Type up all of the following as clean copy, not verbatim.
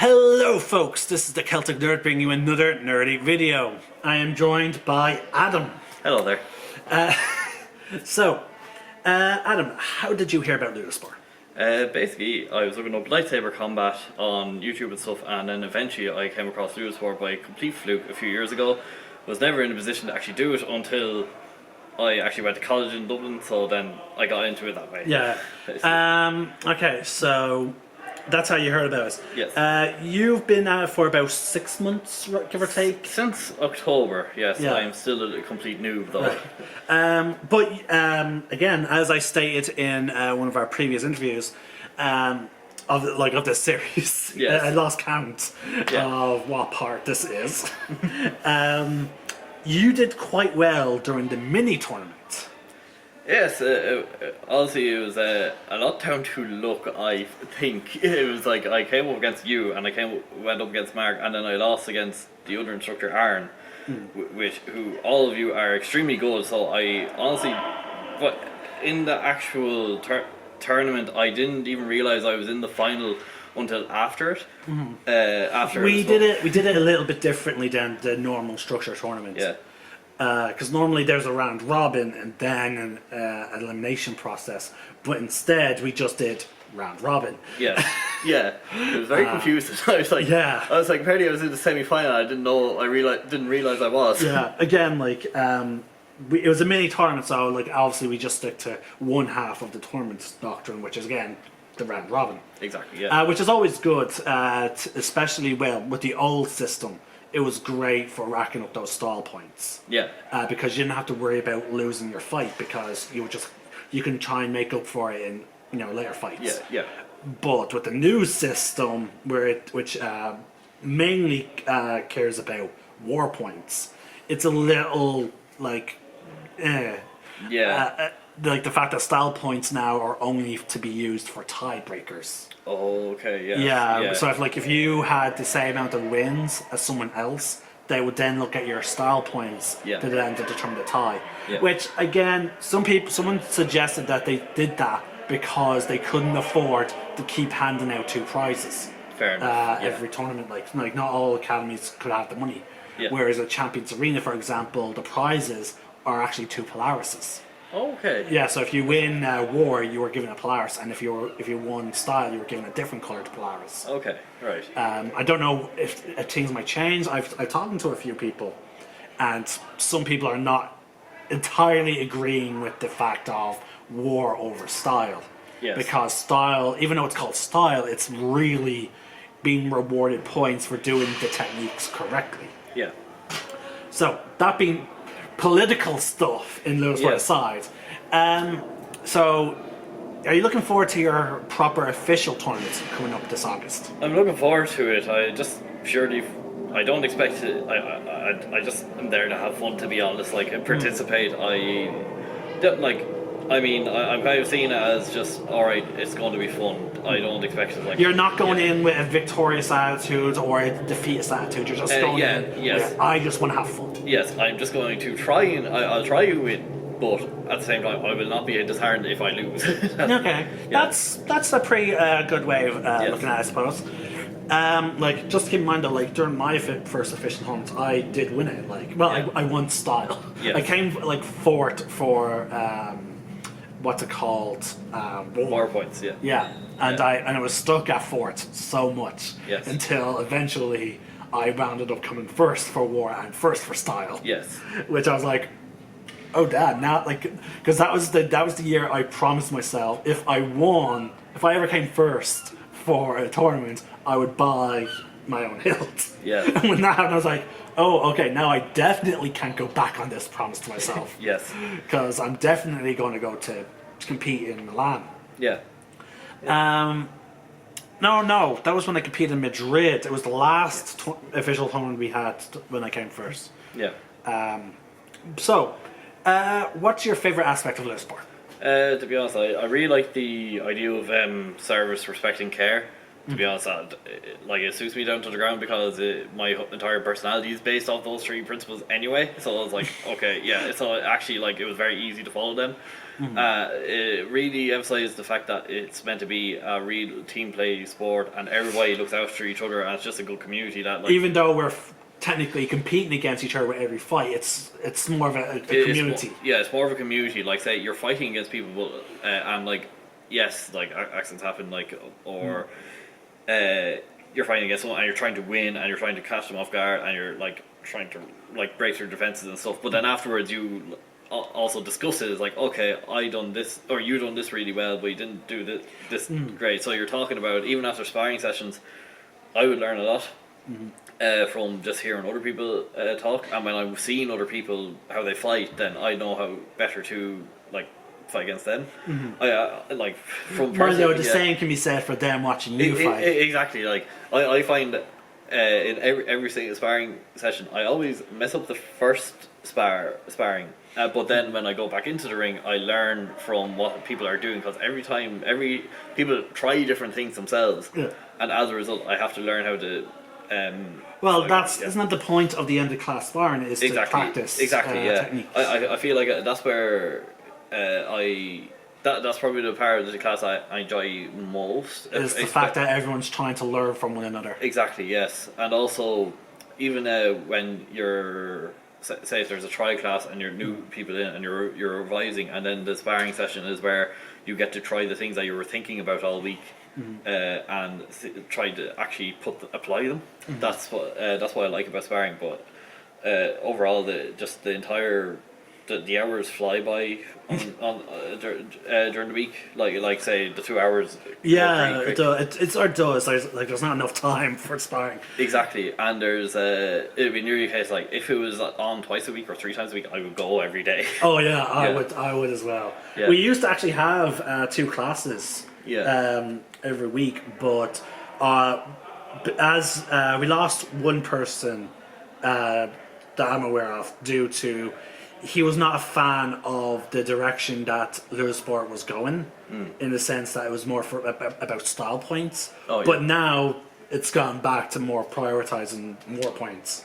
Hello folks, this is the Celtic Nerd bringing you another nerdy video. I am joined by Adam. Hello there. Adam, how did you hear about Ludosport? Basically, I was looking up lightsaber combat on YouTube and stuff, and then eventually I came across Ludosport by complete fluke a few years ago. Was never in a position to actually do it until I actually went to college in Dublin, so then I got into it that way. Yeah. Okay, so that's how you heard about it. Yes. You've been at it for about 6 months, give or take? Since October, yes. Yeah. I am still a complete noob though. Right. Again, as I stated in one of our previous interviews, of the series, Yes. I lost count of what part this is. You did quite well during the mini tournament. Yes, honestly, it was a lot down to luck, I think. It was like I came up against you, and went up against Mark, and then I lost against the other instructor, Aaron, who all of you are extremely good. So I honestly, but in the actual tournament, I didn't even realize I was in the final until after it. We did it a little bit differently than the normal structure tournament. Yeah. Because normally there's a round robin and then an elimination process, but instead we just did round robin. Yeah, yeah. It was very confusing. I was like, apparently I was in the semi-final. I didn't know. Didn't realize I was. Yeah. Again, it was a mini tournament, so obviously we just stick to one half of the tournament doctrine, which is again the round robin. Exactly. Yeah. Which is always good, especially with the old system. It was great for racking up those stall points. Yeah. Because you didn't have to worry about losing your fight, because you can try and make up for it in later fights. Yeah. Yeah. But with the new system, which mainly cares about war points, it's a little the fact that style points now are only to be used for tiebreakers. Oh, okay, yeah. Yeah. So if you had the same amount of wins as someone else, they would then look at your style points to determine the tie. Yeah. Which again, someone suggested that they did that because they couldn't afford to keep handing out 2 prizes. Fair enough. Every tournament, not all academies could have the money. Yeah. Whereas at Champions Arena, for example, the prizes are actually 2 Polarises. Oh, okay. Yeah, so if you win War, you were given a Polaris, and if you won Style, you were given a different coloured Polaris. Okay, right. I don't know if things might change. I've talked to a few people, and some people are not entirely agreeing with the fact of War over Style. Yes. Because Style, even though it's called Style, it's really being rewarded points for doing the techniques correctly. Yeah. So, that being political stuff in Ludosport aside, so are you looking forward to your proper official tournament coming up this August? I'm looking forward to it. I just I don't expect it. I just am there to have fun, to be honest. Participate. I'm kind of seeing it as just, alright, it's going to be fun. I don't expect it You're not going in with a victorious attitude or a defeatist attitude. You're just going in. Yes. I just want to have fun. Yes, I'm just going to try and I'll try to win, but at the same time I will not be disheartened if I lose. Okay. Yeah. That's a pretty good way of looking at it, I suppose. Just keep in mind though, during my first official tournament, I did win it. I won Style. Yes. I came fourth for what's it called? War points, yeah. Yeah, and I was stuck at fourth so much until eventually I rounded up coming first for War and first for Style. Yes. Which I was like, oh dad, now because that was the year I promised myself if I ever came first for a tournament, I would buy my own hilt. Yeah. And when that happened, I was like, oh, okay, now I definitely can't go back on this promise to myself. Yes. Because I'm definitely going to go to compete in Milan. Yeah. No, that was when I competed in Madrid. It was the last official tournament we had when I came first. Yeah. What's your favourite aspect of Ludosport? To be honest, I really like the idea of service, respect and care. To be honest, it suits me down to the ground because my entire personality is based off those 3 principles anyway. So I was like, okay, yeah. So actually, it was very easy to follow them. It really emphasizes the fact that it's meant to be a real team play sport, and everybody looks after each other, and it's just a good community. That like, Even though we're technically competing against each other with every fight, it's more of a community. It's more of a community. Like, say you're fighting against people, and like, yes, like accidents happen, like, or you're fighting against someone and you're trying to win and you're trying to catch them off guard and you're like trying to like break through defenses and stuff. But then afterwards, you also discuss it as like, okay, I done this or you done this really well, but you didn't do this great. So you're talking about, even after sparring sessions, I would learn a lot. From just hearing other people talk, and when I've seen other people how they fight, then I know how better to like fight against them. I like from personally, the same can be said for them watching you fight. Exactly. Like I find in every single sparring session, I always mess up the first sparring. But then when I go back into the ring, I learn from what people are doing, because every people try different things themselves, and as a result, I have to learn how to. Well, isn't that the point of the end of class sparring, is to practice techniques. I feel like that's where that's probably the part of the class I enjoy most. Is the fact that everyone's trying to learn from one another. Exactly, yes. And also, even when you're, say if there's a trial class and you're new people in and you're revising, and then the sparring session is where you get to try the things that you were thinking about all week. And try to actually apply them. That's what I like about sparring. But overall, the entire the hours fly by during the week. Like say the 2 hours. Yeah, it does. There's not enough time for sparring. Exactly, and it'd be nearly a case like if it was on twice a week or 3 times a week, I would go every day. Oh yeah, I would as well. Yeah. We used to actually have 2 classes. Every week, but as we lost one person that I'm aware of due to he was not a fan of the direction that Lewis Sport was going, in the sense that it was more about style points. But now it's gone back to more prioritizing more points.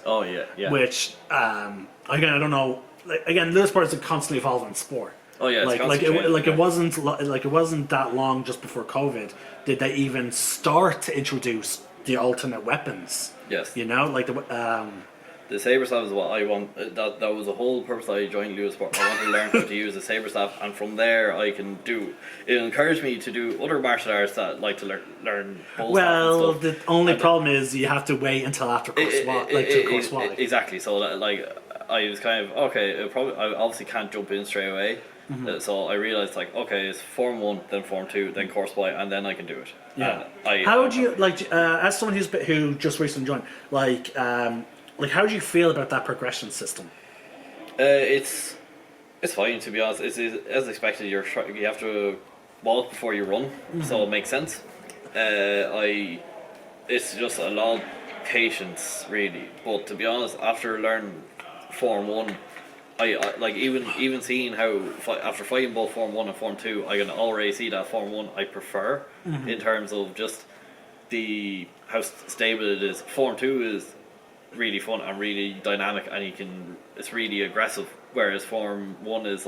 Which again, I don't know. Again, Lewis Sport is a constantly evolving sport. It wasn't that long just before COVID did they even start to introduce the alternate weapons. Yes. You know, like the saber staff is what I want. That was the whole purpose I joined Lewis Sport. I want to learn how to use the saber staff, and from there I can do. It encouraged me to do other martial arts that like to learn. Well, the only problem is you have to wait until after course one. Exactly. So I was kind of okay. I obviously can't jump in straight away. So I realized it's Form 1, then Form 2, then Course Y, and then I can do it. Yeah. How would you as someone who just recently joined, how do you feel about that progression system? It's fine, to be honest. It's as expected. You have to walk before you run, so it makes sense. It's just a lot of patience, really. But to be honest, after learning Form 1. I like even seeing how after fighting both Form 1 and Form 2, I can already see that Form 1 I prefer in terms of just how stable it is. Form 2 is really fun and really dynamic, and it's really aggressive, whereas Form 1 is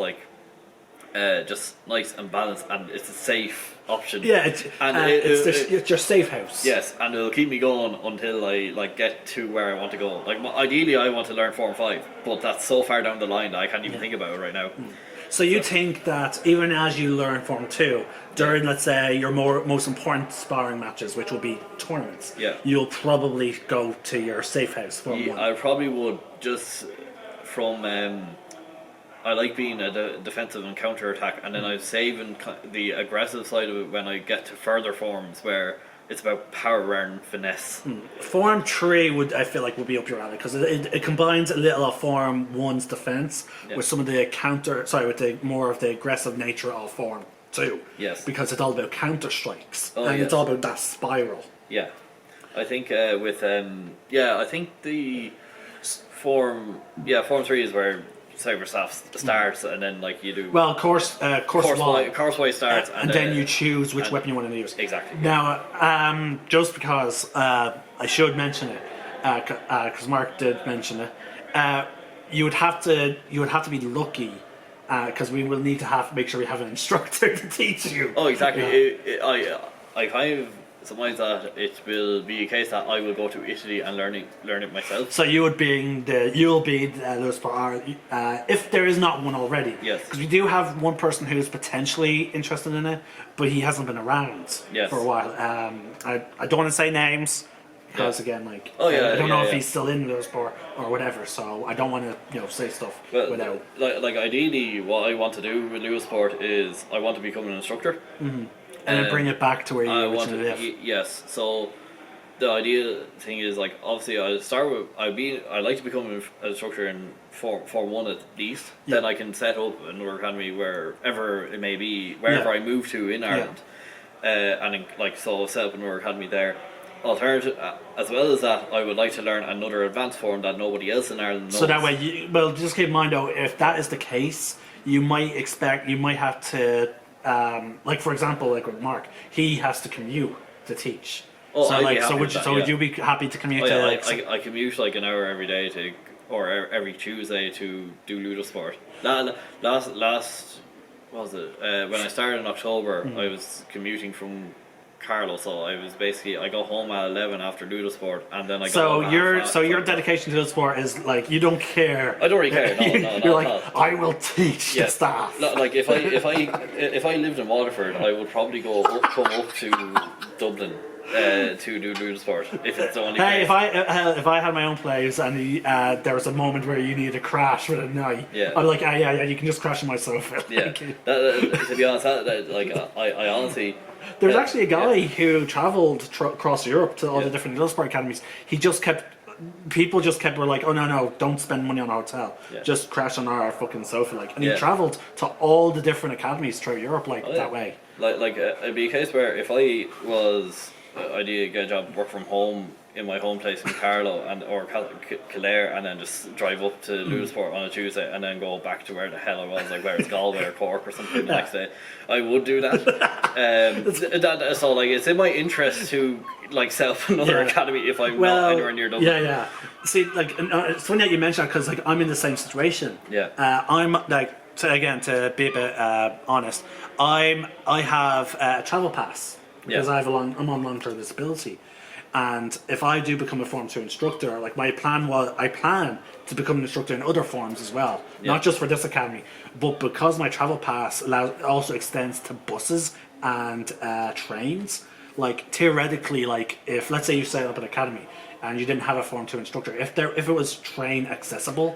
just nice and balanced, and it's a safe option. Yeah, it's your safe house. Yes, and it'll keep me going until I get to where I want to go. Ideally, I want to learn Form 5, but that's so far down the line that I can't even think about it right now. So you think that even as you learn Form 2, during, let's say, your most important sparring matches, which will be tournaments, you'll probably go to your safe house, Form 1? I probably would, just from... I like being a defensive and counter-attack, and then I'm saving the aggressive side of it when I get to further forms where it's about power and finesse. Form 3 would be up your alley, because it combines a little of Form 1's defense with some of the with the more of the aggressive nature of Form 2. Yes. Because it's all about counter strikes, it's all about that spiral. Yeah. I think I think the Form 3 is where saber staff starts, and then you do course Y starts, and then you choose which weapon you want to use. Exactly. Now, just because I should mention it, because Mark did mention it, you would have to be lucky because we will need to make sure we have an instructor to teach you. Oh, exactly. Yeah. I kind of surmise that it will be a case that I will go to Italy and learn it myself. So you'll be the Lewis Sport, if there is not one already. Yes. Because we do have one person who is potentially interested in it, but he hasn't been around Yes. for a while. I don't want to say names because again, like Oh, yeah, I don't know yeah, if yeah. he's still in Lewis Sport or whatever. So I don't want to say stuff But without. like ideally, what I want to do with Lewis Sport is I want to become an instructor. And then bring it back to where you I want originally to, live. yes. So the idea thing is like obviously I like to become an instructor in Form 1 at least. Yeah. Then I can set up another academy wherever it may be, wherever I move to in Ireland, set up another academy there. Alternative, as well as that, I would like to learn another advanced form that nobody else in Ireland knows. So that way, just keep in mind though, if that is the case, you might have to, like for example, like with Mark, he has to commute to teach. Oh, so I'd be like, happy so with that, would you be happy to commute to like? I commute like an hour every day or every Tuesday to do Ludosport. Last what was it? When I started in October, I was commuting from Carlo, so I go home at 11 after Ludosport, and then I go. So your dedication to the sport is like you don't care. I don't really care. No, You're like I will teach the staff. Like if I lived in Waterford, I would probably come up to Dublin to do Ludosport if it's the only. Hey, place. if I had my own place and there was a moment where you needed a crash for the night, I'm like, yeah, you can just crash on my sofa. Yeah, to be honest, I honestly. There's actually a guy who travelled across Europe to all the different little sport academies. People were like, oh no, don't spend money on a hotel. Yeah. Just crash on our fucking sofa, like. And he travelled to all the different academies throughout Europe, that way. Like it'd be a case where if I did get a job, work from home in my home place in Carlow or Kildare, and then just drive up to Ludosport on a Tuesday and then go back to where the hell I was, like where it's Galway or Cork or something the next day. I would do that. So like it's in my interest to like set up another academy if I'm not anywhere near Dublin. Yeah. See, like it's funny that you mentioned that because like I'm in the same situation. Yeah. I'm like to be a bit honest, I have a travel pass because I'm on long-term disability. And if I do become a Form 2 instructor, like I plan to become an instructor in other forms as well, not just for this academy, but because my travel pass also extends to buses and trains. Like theoretically, like if let's say you set up an academy and you didn't have a Form 2 instructor, if it was train accessible,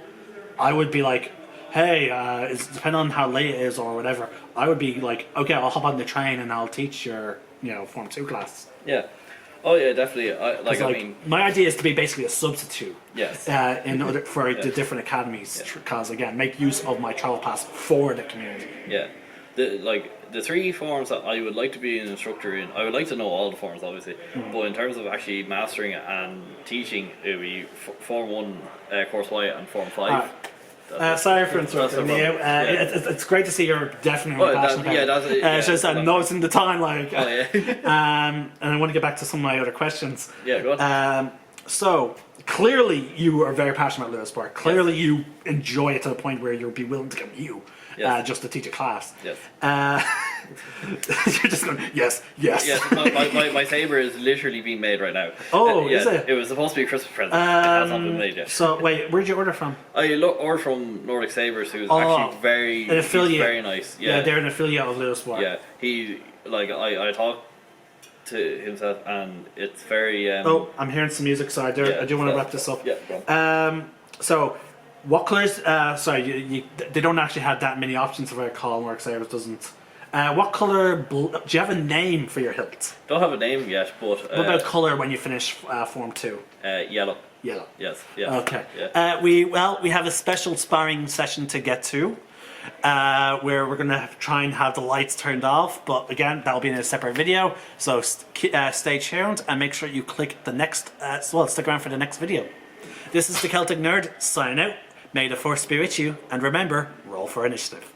I would be like, hey, it's depending on how late it is or whatever. I would be like, okay, I'll hop on the train and I'll teach your Form 2 class. Yeah. Oh yeah, definitely. I mean, my idea is to be basically a substitute. Yes. For the different academies, because again, make use of my travel pass for the community. Yeah, the three forms that I would like to be an instructor in, I would like to know all the forms, obviously. But in terms of actually mastering it and teaching, it would be Form 1, Course Y, and Form 5. Sorry for interrupting you. It's great to see you're definitely passionate about it. It's just I'm noticing the time, like. Oh yeah. And I want to get back to some of my other questions. Yeah, go on. So clearly you are very passionate about Ludosport. Clearly you enjoy it to the point where you'll be willing to commute just to teach a class. Yes. You're just going yes. Yes, my saber is literally being made right now. Oh, is it? It was supposed to be a Christmas present. It has not been made yet. So wait, where'd you order from? I ordered from Nordic Sabres, who's actually an affiliate. Very nice. Yeah, they're an affiliate of Ludosport. Yeah, I talked to himself, and it's very. I'm hearing some music, so I do want to wrap this up. Yeah. Go on. So, what colours? They don't actually have that many options if I recall. Nordic Sabres doesn't. What colour? Do you have a name for your hilt? Don't have a name yet, but. What about colour when you finish Form 2? Yellow. Yellow. Yes. Okay. Yeah. We have a special sparring session to get to, where we're gonna try and have the lights turned off. But again, that'll be in a separate video. So stay tuned and make sure you click the next. Stick around for the next video. This is the Celtic Nerd signing out. May the force be with you, and remember, roll for initiative.